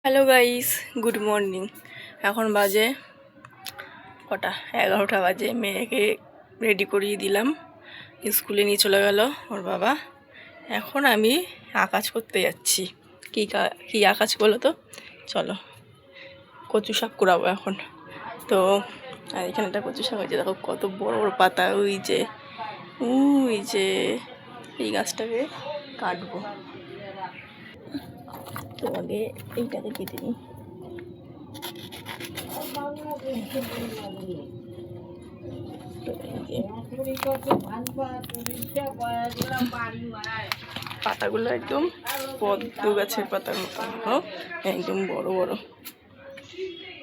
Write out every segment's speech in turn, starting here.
Hello guys, good morning. এখন বাজে কটা, 11টা বাজে। মেয়েকে রেডি করিয়ে দিলাম, স্কুলে নিয়ে চলে গেল ওর বাবা। এখন আমি আকাশ করতে যাচ্ছি। কি আকাশ বলো তো? চলো, কচু শাক কুড়াবো এখন। তো আর এখানে একটা কচু শাক হয়েছে, দেখো কত বড় বড় পাতা। ওই যে এই গাছটাকে কাটবো। তো আগে এইটাকে কেটে নিই। পাতাগুলো একদম পদ্ম গাছের পাতার মতো, একদম বড় বড়।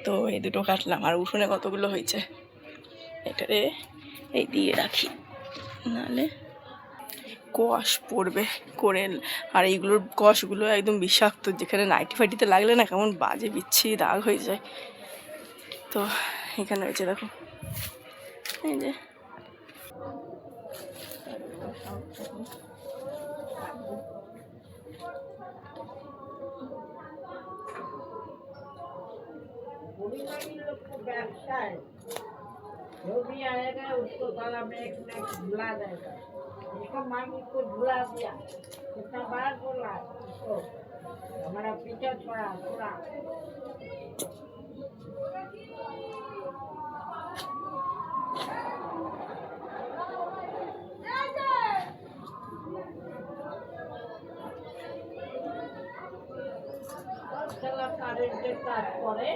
তো এই দুটো কাটলাম, আর উঠোনে কতগুলো হয়েছে, এটারে এই দিয়ে রাখি, নাহলে কষ পড়বে করে। আর এইগুলোর কষগুলো একদম বিষাক্ত, যেখানে নাইটি ফাইটিতে লাগলে না কেমন বাজে বিচ্ছিরি দাগ হয়ে যায়। তো এখানে হয়েছে দেখো, এই যে जो भी आएगा उसको साला में एक भुला देगा। उसको मांग को भुला दिया, कितना बार बोला उसको, हमारा पीछा छोड़ा पूरा। चला कारेंटे काट करे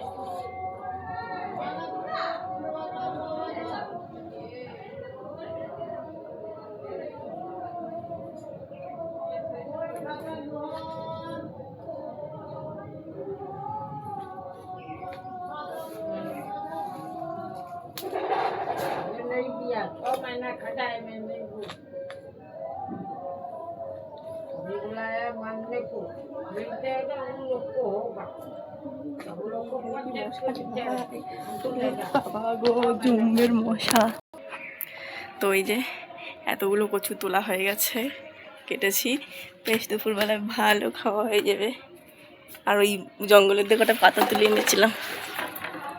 नहीं दिया, 6 महीना खटाए में नहीं दिया। अभी बुलाया मानने को, मिल जाएगा उन लोग को होगा, सब लोग को पंचायत को জুমের মশা। তো এই যে এতগুলো কচু তোলা হয়ে গেছে, কেটেছি, বেশ দুপুরবেলায় ভালো খাওয়া হয়ে যাবে। আর ওই জঙ্গলের দিকে কটা পাতা তুলে এনেছিলাম।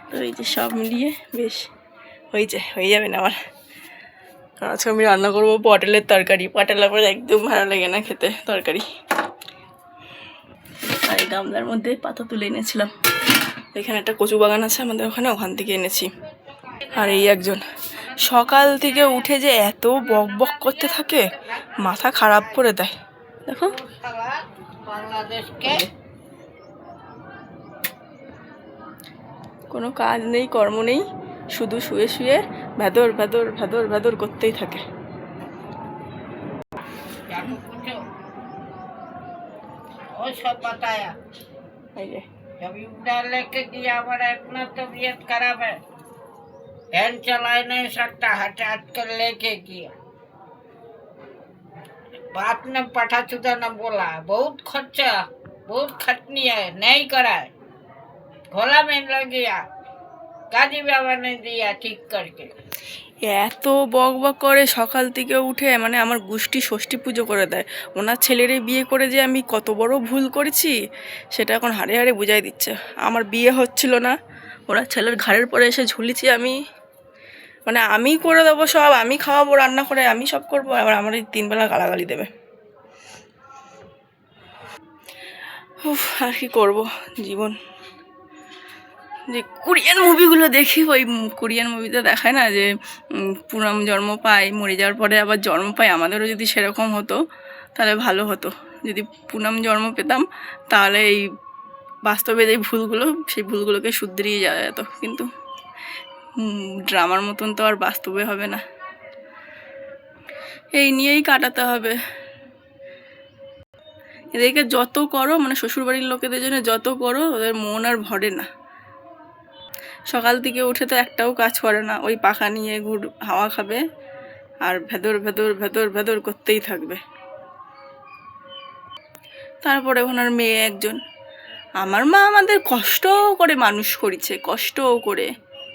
তো এই যে সব মিলিয়ে বেশ হয়ে যাবে না আমার। কারণ আজকে আমি রান্না করবো পটলের তরকারি। পটল আমার একদম ভালো লাগে না খেতে তরকারি। আর এই গামলার মধ্যে পাতা তুলে এনেছিলাম। এখানে একটা কচু বাগান আছে আমাদের ওখানে, ওখান থেকে এনেছি। আর এই একজন সকাল থেকে উঠে যে এত বক বক করতে থাকে, মাথা খারাপ করে দেয়। দেখো बांग्लादेश के কোনো কাজ নেই, কর্ম নেই, শুধু শুয়ে শুয়ে ভেদর ভেদর ভেদর ভেদর করতেই থাকে। वो सब बताया, এই যে जब युद्ध लेके गया हमारा इतना तबीयत खराब है, फैन चला नहीं सकता, हटात कर लेके गया। बाप ने पठा चुदा न बोला, बहुत खर्चा, बहुत खटनी है, नहीं कराए, खोला में लग गया, काजी बाबा ने दिया ठीक करके। এত বক বক করে সকাল থেকে উঠে, মানে আমার গোষ্ঠী ষষ্ঠী পুজো করে দেয়। ওনার ছেলেরে বিয়ে করে যে আমি কত বড় ভুল করেছি সেটা এখন হাড়ে হাড়ে বুঝাই দিচ্ছে। আমার বিয়ে হচ্ছিল না, ওনার ছেলের ঘাড়ের পরে এসে ঝুলিছি আমি। মানে আমি করে দেবো সব, আমি খাওয়াবো, রান্না করে আমি সব করবো, আবার আমার এই 3 বেলা গালাগালি দেবে। উফ, আর কি করবো জীবন। যে কোরিয়ান মুভিগুলো দেখি, ওই কোরিয়ান মুভিতে দেখায় না যে পুনম জন্ম পায়, মরে যাওয়ার পরে আবার জন্ম পায়। আমাদেরও যদি সেরকম হতো তাহলে ভালো হতো। যদি পুনম জন্ম পেতাম তাহলে এই বাস্তবে যে ভুলগুলো, সেই ভুলগুলোকে শুধরিয়ে যাওয়া যেত। কিন্তু ড্রামার মতন তো আর বাস্তবে হবে না, এই নিয়েই কাটাতে হবে। এদেরকে যত করো, মানে শ্বশুরবাড়ির লোকেদের জন্য যত করো, ওদের মন আর ভরে না। সকাল থেকে উঠে তো একটাও কাজ করে না, ওই পাখা নিয়ে হাওয়া খাবে আর ভেদর ভেদর ভেদর ভেদর করতেই থাকবে। তারপরে ওনার মেয়ে একজন। আমার মা আমাদের কষ্ট করে মানুষ করেছে, কষ্ট করে।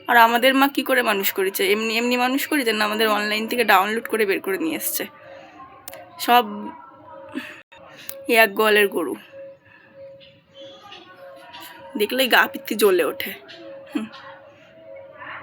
আর আমাদের মা কি করে মানুষ করেছে? এমনি এমনি মানুষ করেছে না, আমাদের অনলাইন থেকে ডাউনলোড করে বের করে নিয়ে এসছে। সব এক গোয়ালের গরু। দেখলেই গা পিত্তি জ্বলে ওঠে। হুম।